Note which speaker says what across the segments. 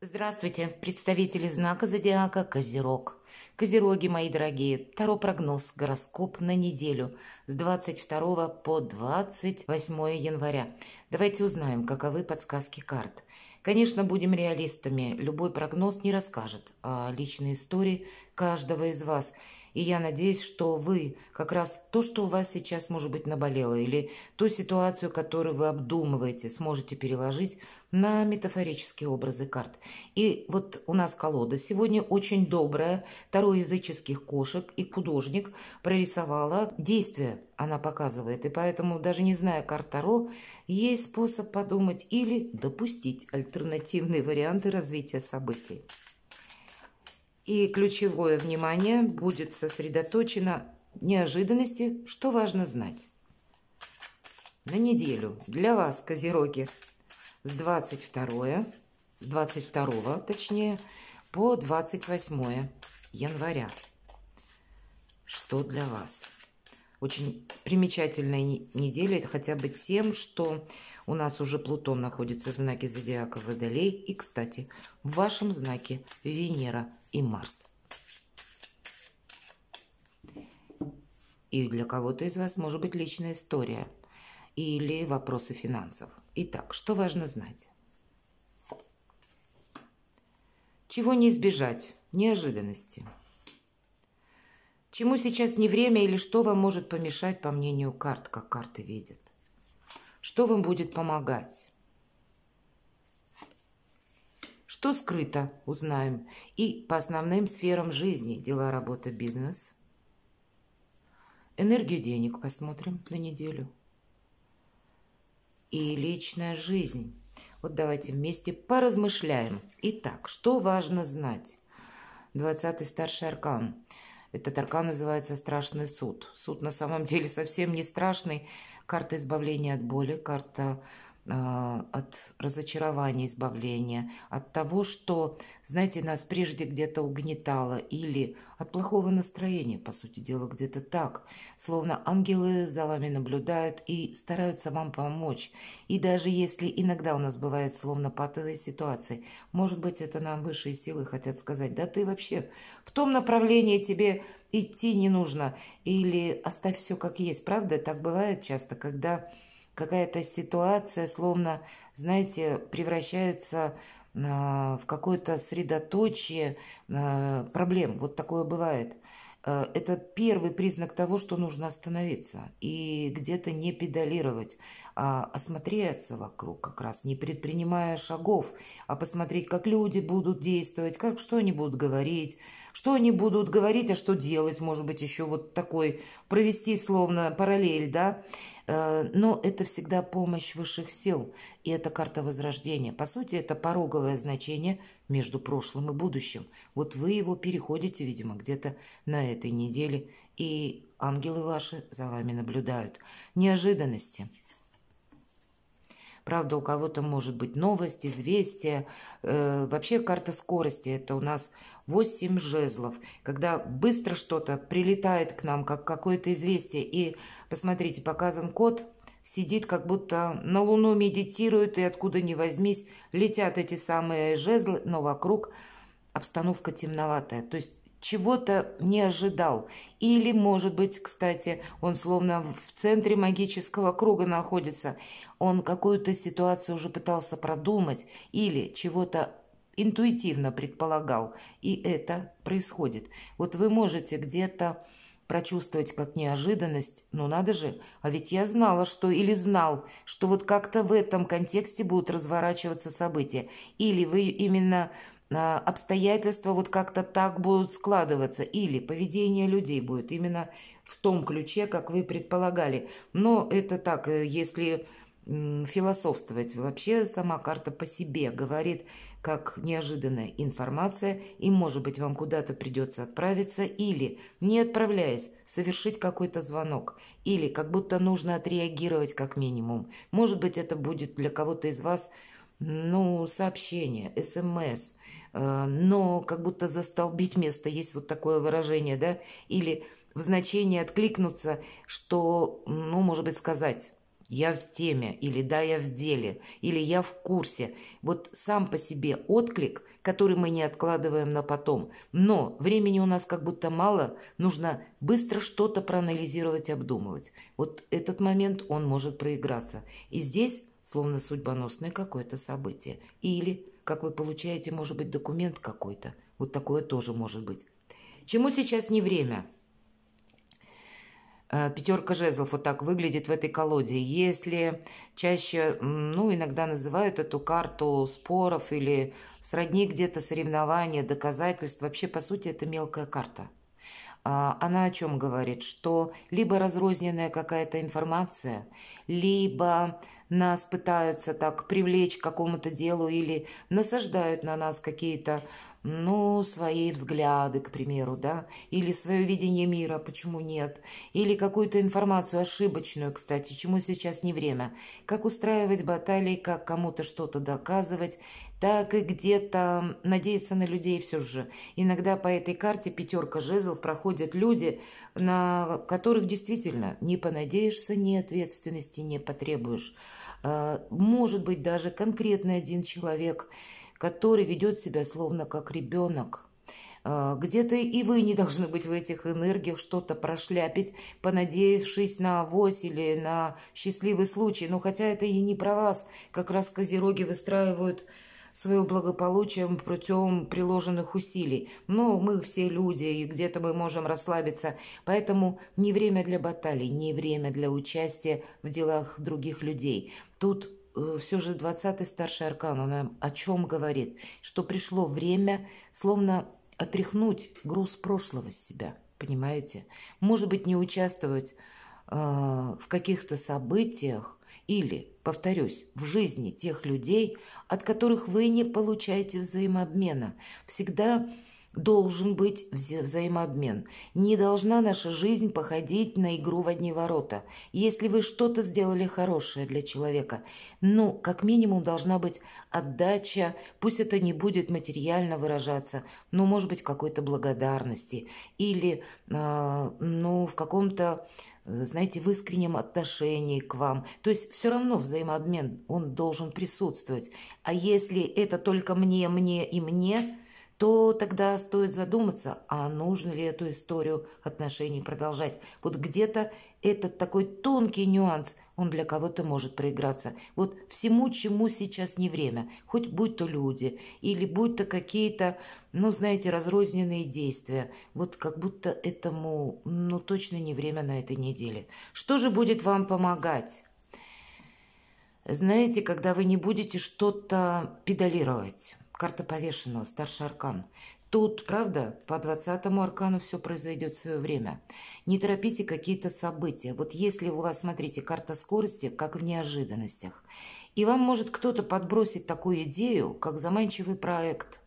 Speaker 1: Здравствуйте, представители знака зодиака Козерог. Козероги, мои дорогие, таро-прогноз, гороскоп на неделю с 22 по 28 января. Давайте узнаем, каковы подсказки карт. Конечно, будем реалистами, любой прогноз не расскажет о личной истории каждого из вас. И я надеюсь, что вы как раз то, что у вас сейчас, может быть, наболело, или ту ситуацию, которую вы обдумываете, сможете переложить на метафорические образы карт. И вот у нас колода сегодня очень добрая, таро языческих кошек, и художник прорисовала действие, она показывает. И поэтому, даже не зная карт таро, есть способ подумать или допустить альтернативные варианты развития событий. И ключевое внимание будет сосредоточено неожиданности, что важно знать. На неделю для вас, Козероги, с 22 точнее, по 28 января. Что для вас? Очень примечательная неделя, это хотя бы тем, что у нас уже Плутон находится в знаке зодиака Водолей. И, кстати, в вашем знаке Венера и Марс. И для кого-то из вас может быть личная история или вопросы финансов. Итак, что важно знать? Чего не избежать? Неожиданности. Чему сейчас не время или что вам может помешать, по мнению карт, как карты видят? Что вам будет помогать? Что скрыто, узнаем. И по основным сферам жизни: дела, работа, бизнес. Энергию денег посмотрим на неделю. И личная жизнь. Вот давайте вместе поразмышляем. Итак, что важно знать? 20-й старший аркан. Этот аркан называется Страшный суд. Суд на самом деле совсем не страшный. Карта избавления от боли, карта от разочарования, избавления, от того, что, знаете, нас прежде где-то угнетало, или от плохого настроения, по сути дела, где-то так. Словно ангелы за вами наблюдают и стараются вам помочь. И даже если иногда у нас бывает словно патовые ситуации, может быть, это нам высшие силы хотят сказать: да ты вообще в том направлении тебе идти не нужно, или оставь все как есть. Правда, так бывает часто, когда какая-то ситуация словно, знаете, превращается в какое-то средоточие проблем. Вот такое бывает. Это первый признак того, что нужно остановиться и где-то не педалировать, а осмотреться вокруг, как раз не предпринимая шагов, а посмотреть, как люди будут действовать, что они будут говорить, а что делать, может быть, еще вот такой провести словно параллель, да. Но это всегда помощь высших сил, и это карта возрождения. По сути, это пороговое значение между прошлым и будущим. Вот вы его переходите, видимо, где-то на этой неделе, и ангелы ваши за вами наблюдают. Неожиданности. Правда, у кого-то может быть новость, известие. Вообще карта скорости – это у нас 8 жезлов. Когда быстро что-то прилетает к нам, как какое-то известие. И, посмотрите, показан кот, сидит, как будто на Луну медитирует, и откуда ни возьмись летят эти самые жезлы, но вокруг обстановка темноватая. То есть чего-то не ожидал. Или, может быть, кстати, он словно в центре магического круга находится. Он какую-то ситуацию уже пытался продумать или чего-то интуитивно предполагал. И это происходит. Вот вы можете где-то прочувствовать как неожиданность. Ну надо же, а ведь я знала, что или знал, что вот как-то в этом контексте будут разворачиваться события. Или вы именно обстоятельства вот как-то так будут складываться, или поведение людей будет именно в том ключе, как вы предполагали. Но это так, если философствовать. Вообще сама карта по себе говорит, как неожиданная информация, и, может быть, вам куда-то придется отправиться, или, не отправляясь, совершить какой-то звонок, или как будто нужно отреагировать как минимум. Может быть, это будет для кого-то из вас, сообщение, СМС, но как будто застолбить место, есть вот такое выражение, да, или в значении откликнуться, что, может быть, сказать, я в теме, или да, я в деле, или я в курсе. Вот сам по себе отклик, который мы не откладываем на потом. Но времени у нас как будто мало, нужно быстро что-то проанализировать, обдумывать. Вот этот момент, он может проиграться. И здесь словно судьбоносное какое-то событие. Или, как вы получаете, может быть, документ какой-то. Вот такое тоже может быть. Чему сейчас не время? Пятерка жезлов вот так выглядит в этой колоде. Если чаще, ну, иногда называют эту карту споров или сродни где-то соревнования, доказательств, вообще, по сути, это мелкая карта. Она о чем говорит? Что либо разрозненная какая-то информация, либо нас пытаются так привлечь к какому-то делу или насаждают на нас какие-то, ну, свои взгляды, к примеру, да, или свое видение мира, почему нет, или какую-то информацию ошибочную, кстати, чему сейчас не время, как устраивать баталии, как кому-то что-то доказывать, так и где-то надеяться на людей все же. Иногда по этой карте пятерка жезлов проходят люди, на которых действительно не понадеешься, ни ответственности не потребуешь. Может быть, даже конкретный один человек, который ведет себя словно как ребенок. Где-то и вы не должны быть в этих энергиях, что-то прошляпить, понадеявшись на авось или на счастливый случай. Но хотя это и не про вас, как раз козероги выстраивают свое благополучие путем приложенных усилий. Но мы все люди, и где-то мы можем расслабиться. Поэтому не время для баталий, не время для участия в делах других людей. Тут все же 20-й старший аркан, он о чем говорит? Что пришло время словно отряхнуть груз прошлого с себя, понимаете? Может быть, не участвовать в каких-то событиях или, повторюсь, в жизни тех людей, от которых вы не получаете взаимообмена. Всегда должен быть взаимообмен. Не должна наша жизнь походить на игру в одни ворота. Если вы что-то сделали хорошее для человека, ну, как минимум должна быть отдача, пусть это не будет материально выражаться, но, может быть, какой-то благодарности или, ну, в каком-то, знаете, в искреннем отношении к вам. То есть все равно взаимообмен, он должен присутствовать. А если это только мне, мне и мне, то тогда стоит задуматься, а нужно ли эту историю отношений продолжать. Вот где-то этот такой тонкий нюанс, он для кого-то может проиграться. Вот всему, чему сейчас не время, хоть будь то люди, или будь то какие-то, ну, знаете, разрозненные действия, вот как будто этому, ну, точно не время на этой неделе. Что же будет вам помогать? Знаете, когда вы не будете что-то педалировать. Карта повешенного, старший аркан. Тут, правда, по 20-му аркану все произойдет в свое время. Не торопите какие-то события. Вот если у вас, смотрите, карта скорости, как в неожиданностях, и вам может кто-то подбросить такую идею, как заманчивый проект,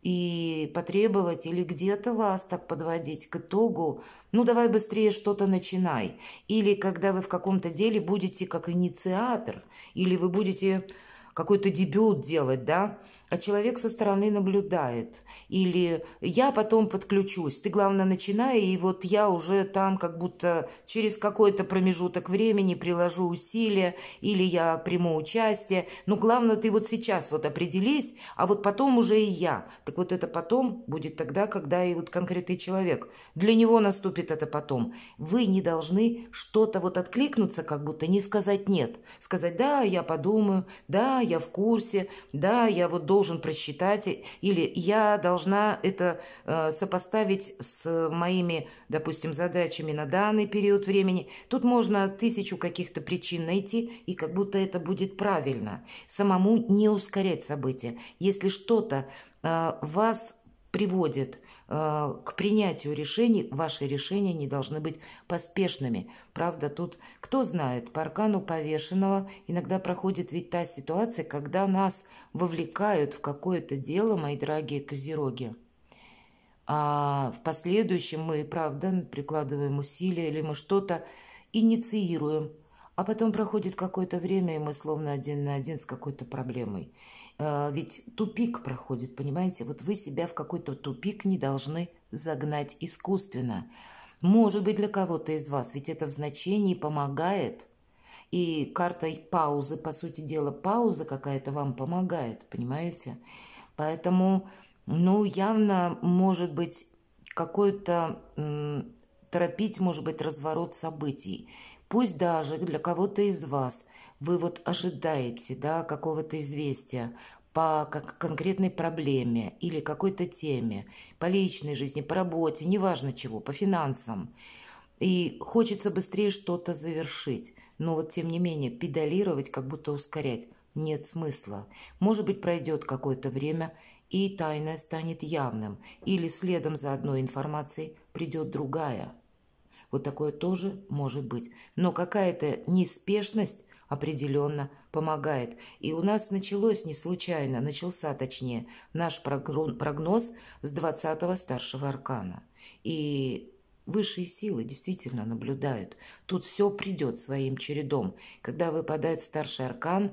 Speaker 1: и потребовать или где-то вас так подводить к итогу, ну давай быстрее что-то начинай. Или когда вы в каком-то деле будете как инициатор, или вы будете какой-то дебют делать, да, а человек со стороны наблюдает. Или я потом подключусь, ты, главное, начинай, и вот я уже там как будто через какой-то промежуток времени приложу усилия, или я приму участие. Но главное, ты вот сейчас вот определись, а вот потом уже и я. Так вот это потом будет тогда, когда и вот конкретный человек. Для него наступит это потом. Вы не должны что-то вот откликнуться, как будто не сказать нет. Сказать, да, я подумаю, да, я в курсе, да, я вот должен просчитать, или я должна это сопоставить с моими, допустим, задачами на данный период времени. Тут можно 1000 каких-то причин найти, и как будто это будет правильно. Самому не ускорять события. Если что-то вас приводит к принятию решений, ваши решения не должны быть поспешными. Правда, тут, кто знает, по аркану повешенного иногда проходит ведь та ситуация, когда нас вовлекают в какое-то дело, мои дорогие козероги. А в последующем мы, правда, прикладываем усилия или мы что-то инициируем, а потом проходит какое-то время, и мы словно один на один с какой-то проблемой. Ведь тупик проходит, понимаете? Вот вы себя в какой-то тупик не должны загнать искусственно. Может быть, для кого-то из вас, ведь это в значении помогает. И картой паузы, по сути дела, пауза какая-то вам помогает, понимаете? Поэтому, ну, явно может быть какой-то торопить, может быть, разворот событий. Пусть даже для кого-то из вас вы вот ожидаете, да, какого-то известия по конкретной проблеме или какой-то теме, по личной жизни, по работе, неважно чего, по финансам. И хочется быстрее что-то завершить. Но вот тем не менее педалировать, как будто ускорять, нет смысла. Может быть, пройдет какое-то время, и тайное станет явным. Или следом за одной информацией придет другая. Вот такое тоже может быть. Но какая-то неспешность определенно помогает. И у нас начался точнее, наш прогноз с 20-го старшего аркана. И высшие силы действительно наблюдают. Тут все придет своим чередом. Когда выпадает старший аркан,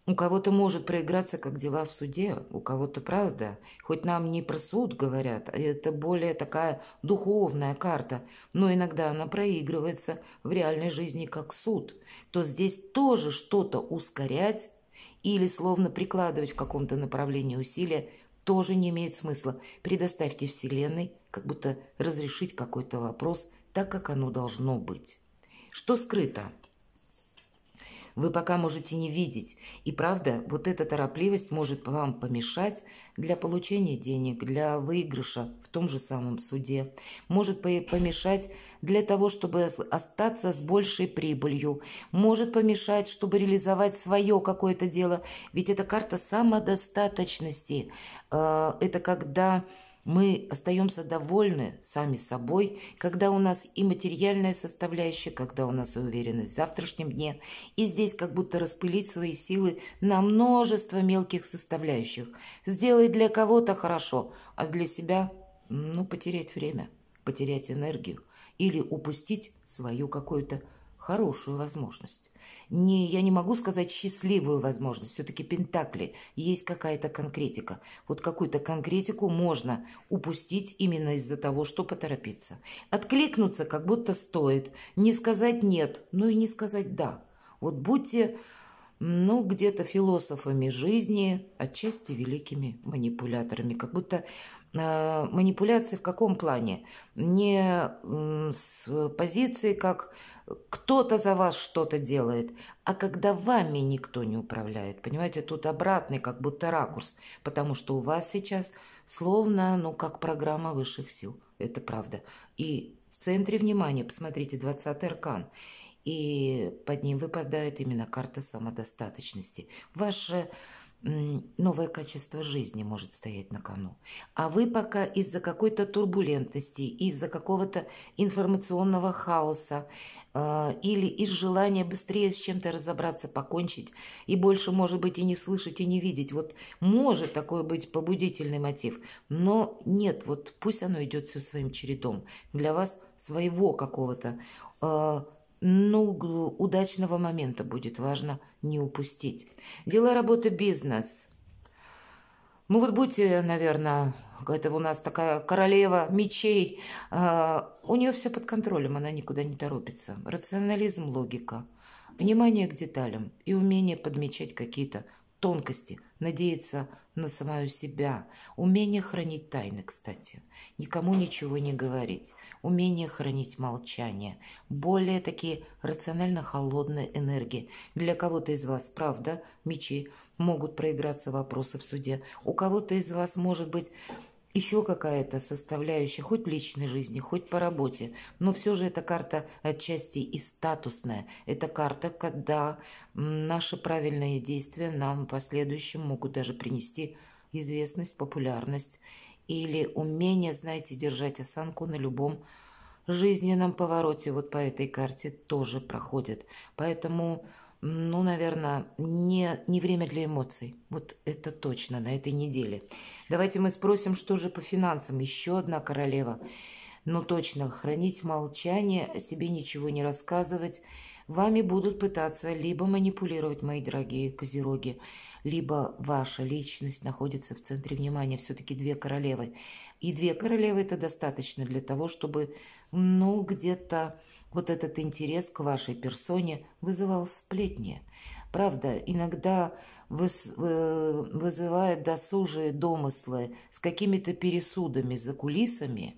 Speaker 1: у кого-то может проиграться, как дела в суде, у кого-то правда. Хоть нам не про суд говорят, а это более такая духовная карта, но иногда она проигрывается в реальной жизни как суд. То здесь тоже что-то ускорять или словно прикладывать в каком-то направлении усилия тоже не имеет смысла. Предоставьте Вселенной, как будто разрешить какой-то вопрос так, как оно должно быть. Что скрыто? Вы пока можете не видеть. И правда, вот эта торопливость может вам помешать для получения денег, для выигрыша в том же самом суде. Может помешать для того, чтобы остаться с большей прибылью. Может помешать, чтобы реализовать свое какое-то дело. Ведь это карта самодостаточности. Это когда мы остаемся довольны сами собой, когда у нас и материальная составляющая, когда у нас и уверенность в завтрашнем дне. И здесь как будто распылить свои силы на множество мелких составляющих. Сделать для кого-то хорошо, а для себя, ну, потерять время, потерять энергию или упустить свою какую-то хорошую возможность. Я не могу сказать счастливую возможность. Все-таки пентакли, есть какая-то конкретика. Вот какую-то конкретику можно упустить именно из-за того, что поторопиться. Откликнуться как будто стоит. Не сказать нет, но и не сказать да. Вот будьте, ну, где-то философами жизни, отчасти великими манипуляторами. Как будто манипуляции в каком плане? Не с позиции, как кто-то за вас что-то делает, а когда вами никто не управляет. Понимаете, тут обратный как будто ракурс, потому что у вас сейчас словно, ну, как программа высших сил. Это правда. И в центре внимания, посмотрите, 20-й аркан. И под ним выпадает именно карта самодостаточности. Ваше новое качество жизни может стоять на кону. А вы пока из-за какой-то турбулентности, из-за какого-то информационного хаоса или из желания быстрее с чем-то разобраться, покончить и больше, может быть, и не слышать, и не видеть. Вот может такой быть побудительный мотив, но нет, вот пусть оно идет все своим чередом. Для вас своего какого-то удачного момента будет важно не упустить. Дела, работа, бизнес. Ну вот будьте, наверное, это у нас такая королева мечей. У нее все под контролем, она никуда не торопится. Рационализм, логика, внимание к деталям и умение подмечать какие-то тонкости, надеяться на самую себя, умение хранить тайны, кстати, никому ничего не говорить, умение хранить молчание, более такие рационально холодные энергии. Для кого-то из вас, правда, мечи, могут проиграться вопросы в суде, у кого-то из вас может быть еще какая-то составляющая, хоть в личной жизни, хоть по работе. Но все же эта карта отчасти и статусная. Это карта, когда наши правильные действия нам в последующем могут даже принести известность, популярность или умение, знаете, держать осанку на любом жизненном повороте. Вот по этой карте тоже проходит. Поэтому ну, наверное, не время для эмоций. Вот это точно на этой неделе. Давайте мы спросим, что же по финансам. Еще одна королева. Ну, точно, хранить молчание, о себе ничего не рассказывать, Вами будут пытаться либо манипулировать, мои дорогие козероги, либо ваша личность находится в центре внимания. Все-таки две королевы. И две королевы это достаточно для того, чтобы, ну, где-то вот этот интерес к вашей персоне вызывал сплетни. Правда, иногда вызывает досужие домыслы с какими-то пересудами за кулисами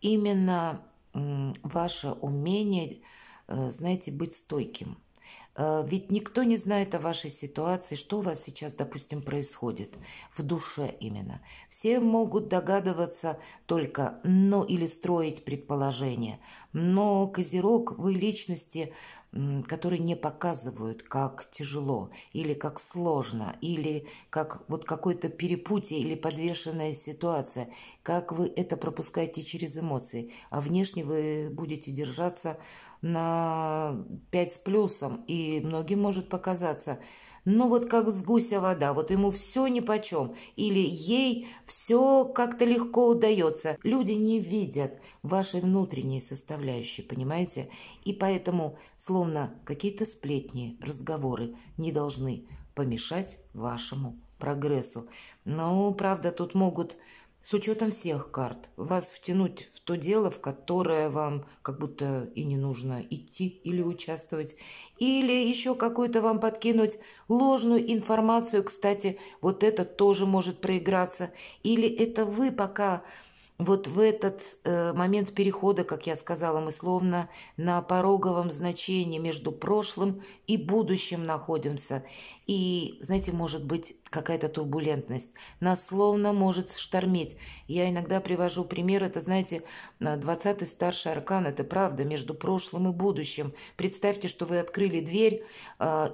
Speaker 1: именно ваше умение, знаете, быть стойким. Ведь никто не знает о вашей ситуации, что у вас сейчас, допустим, происходит в душе именно. Все могут догадываться только, ну, или строить предположения. Но Козерог, вы личности, которые не показывают, как тяжело, или как сложно, или как вот какое-то перепутье или подвешенная ситуация, как вы это пропускаете через эмоции, а внешне вы будете держаться на 5 с плюсом, и многим может показаться, ну вот как с гуся вода, вот ему все нипочем, или ей все как-то легко удается. Люди не видят вашей внутренней составляющей, понимаете? И поэтому словно какие-то сплетни, разговоры не должны помешать вашему прогрессу. Но, правда, тут могут с учетом всех карт вас втянуть в то дело, в которое вам как будто и не нужно идти или участвовать, или еще какую-то вам подкинуть ложную информацию. Кстати, вот это тоже может проиграться. Или это вы пока вот в этот момент перехода, как я сказала, мы словно на пороговом значении между прошлым и будущим находимся. И, знаете, может быть какая-то турбулентность. Нас словно может штормить. Я иногда привожу пример. Это, знаете, 20-й старший аркан. Это правда между прошлым и будущим. Представьте, что вы открыли дверь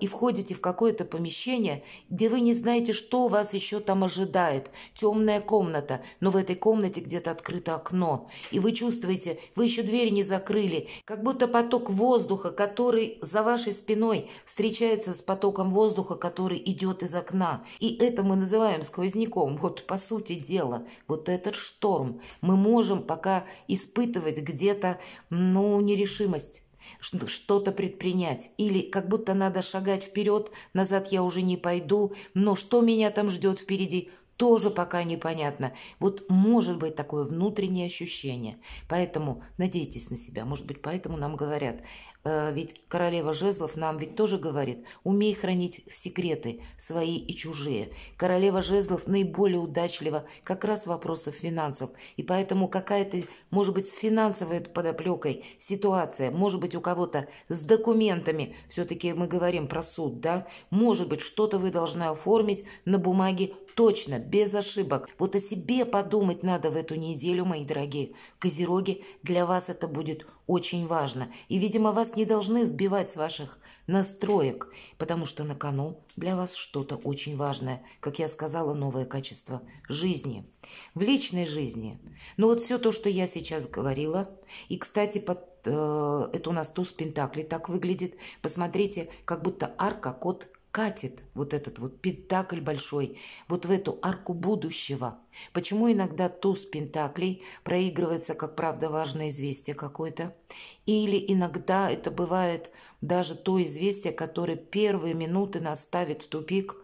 Speaker 1: и входите в какое-то помещение, где вы не знаете, что вас еще там ожидает. Темная комната, но в этой комнате где-то открыто окно. И вы чувствуете, вы еще двери не закрыли. Как будто поток воздуха, который за вашей спиной встречается с потоком воздуха, который идет из окна. И это мы называем сквозняком. Вот по сути дела, вот этот шторм мы можем пока испытывать где-то, ну, нерешимость. Что-то предпринять. Или как будто надо шагать вперед, назад я уже не пойду, но что меня там ждет впереди, тоже пока непонятно. Вот может быть такое внутреннее ощущение. Поэтому надейтесь на себя. Может быть, поэтому нам говорят. Ведь королева жезлов нам ведь тоже говорит, умей хранить секреты свои и чужие. Королева жезлов наиболее удачлива как раз в вопросах финансов. И поэтому какая-то, может быть, с финансовой подоплекой ситуация, может быть, у кого-то с документами, все-таки мы говорим про суд, да, может быть, что-то вы должны оформить на бумаге точно, без ошибок. Вот о себе подумать надо в эту неделю, мои дорогие козероги. Для вас это будет очень важно. И, видимо, вас не должны сбивать с ваших настроек, потому что на кону для вас что-то очень важное. Как я сказала, новое качество жизни. В личной жизни. Ну вот все то, что я сейчас говорила. И, кстати, это у нас туз пентаклей так выглядит. Посмотрите, как будто арка, кот катит вот этот вот пентакль большой вот в эту арку будущего. Почему иногда туз пентаклей проигрывается как правда важное известие какое-то? Или иногда это бывает даже то известие, которое первые минуты нас ставит в тупик,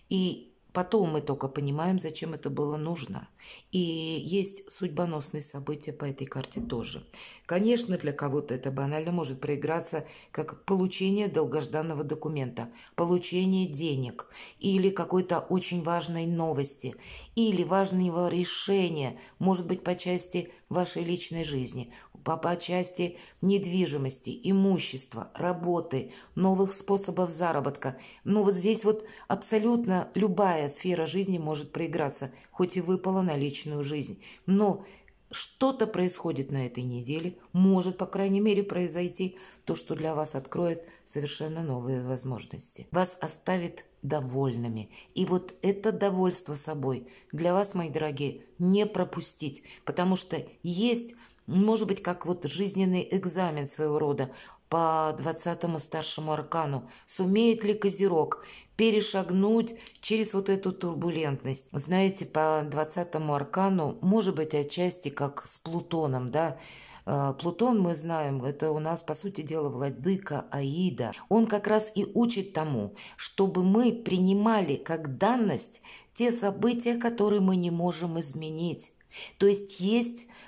Speaker 1: и потом мы только понимаем, зачем это было нужно. И есть судьбоносные события по этой карте тоже. Конечно, для кого-то это банально может проиграться как получение долгожданного документа, получение денег или какой-то очень важной новости, или важного решения, может быть, по части вашей личной жизни, по части недвижимости, имущества, работы, новых способов заработка. Ну вот здесь вот абсолютно любая сфера жизни может проиграться, хоть и выпала на личную жизнь. Но что-то происходит на этой неделе, может, по крайней мере, произойти то, что для вас откроет совершенно новые возможности. Вас оставит довольными. И вот это довольство собой для вас, мои дорогие, не пропустить, потому что есть, может быть, как вот жизненный экзамен своего рода по 20-му старшему аркану. Сумеет ли Козерог перешагнуть через вот эту турбулентность? Знаете, по 20-му аркану, может быть, отчасти как с Плутоном, да, Плутон, мы знаем, это у нас, по сути дела, владыка Аида. Он как раз и учит тому, чтобы мы принимали как данность те события, которые мы не можем изменить. То есть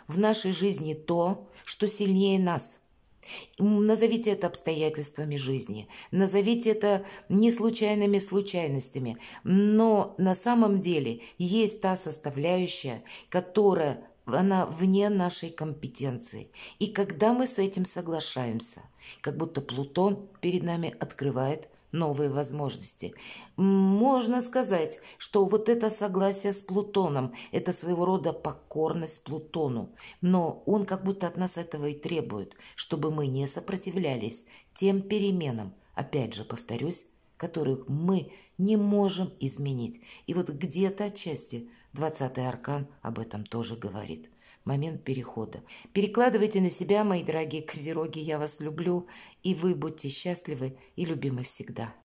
Speaker 1: в нашей жизни то, что сильнее нас. Назовите это обстоятельствами жизни, назовите это не случайными случайностями, но на самом деле есть та составляющая, которая она вне нашей компетенции. И когда мы с этим соглашаемся, как будто Плутон перед нами открывает новые возможности. Можно сказать, что вот это согласие с Плутоном, это своего рода покорность Плутону, но он как будто от нас этого и требует, чтобы мы не сопротивлялись тем переменам, опять же повторюсь, которых мы не можем изменить. И вот где-то отчасти 20-й аркан об этом тоже говорит. Момент перехода. Перекладывайте на себя, мои дорогие козероги, я вас люблю, и вы будьте счастливы и любимы всегда.